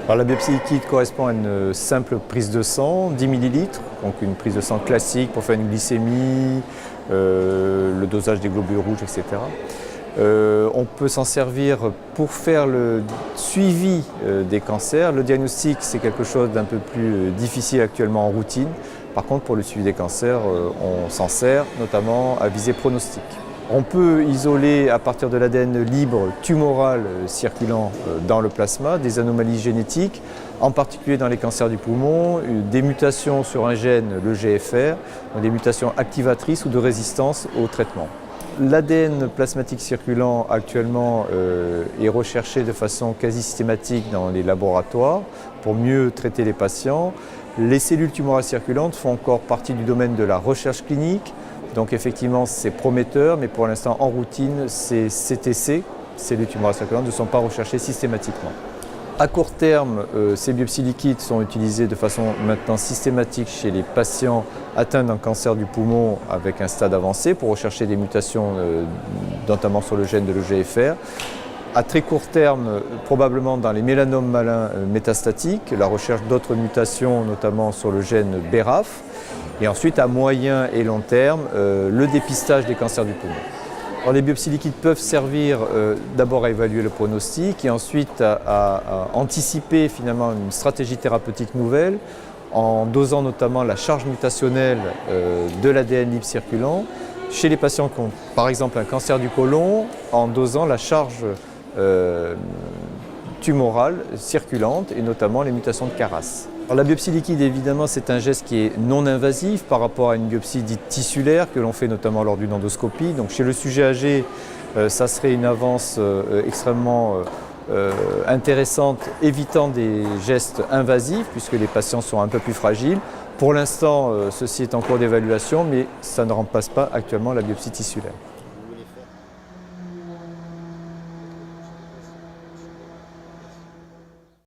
Alors, la biopsie liquide correspond à une simple prise de sang, 10 ml, donc une prise de sang classique pour faire une glycémie, le dosage des globules rouges, etc. On peut s'en servir pour faire le suivi des cancers. Le diagnostic, c'est quelque chose d'un peu plus difficile actuellement en routine. Par contre, pour le suivi des cancers, on s'en sert notamment à visée pronostique. On peut isoler à partir de l'ADN libre tumoral circulant dans le plasma des anomalies génétiques, en particulier dans les cancers du poumon, des mutations sur un gène, le GFR, des mutations activatrices ou de résistance au traitement. L'ADN plasmatique circulant actuellement est recherché de façon quasi systématique dans les laboratoires pour mieux traiter les patients. Les cellules tumorales circulantes font encore partie du domaine de la recherche clinique. Donc effectivement, c'est prometteur, mais pour l'instant, en routine, ces CTC, cellules tumorales circulantes, ne sont pas recherchées systématiquement. À court terme, ces biopsies liquides sont utilisées de façon maintenant systématique chez les patients atteints d'un cancer du poumon avec un stade avancé pour rechercher des mutations, notamment sur le gène de l'EGFR. À très court terme, probablement dans les mélanomes malins métastatiques, la recherche d'autres mutations, notamment sur le gène BRAF. Et ensuite, à moyen et long terme, le dépistage des cancers du poumon. Alors, les biopsies liquides peuvent servir d'abord à évaluer le pronostic et ensuite à anticiper finalement une stratégie thérapeutique nouvelle en dosant notamment la charge mutationnelle de l'ADN libre circulant chez les patients qui ont par exemple un cancer du côlon en dosant la charge tumorale circulante et notamment les mutations de Caras. Alors, la biopsie liquide, évidemment, c'est un geste qui est non invasif par rapport à une biopsie dite tissulaire que l'on fait notamment lors d'une endoscopie. Donc chez le sujet âgé, ça serait une avance extrêmement intéressante, évitant des gestes invasifs puisque les patients sont un peu plus fragiles. Pour l'instant, ceci est en cours d'évaluation, mais ça ne remplace pas actuellement la biopsie tissulaire.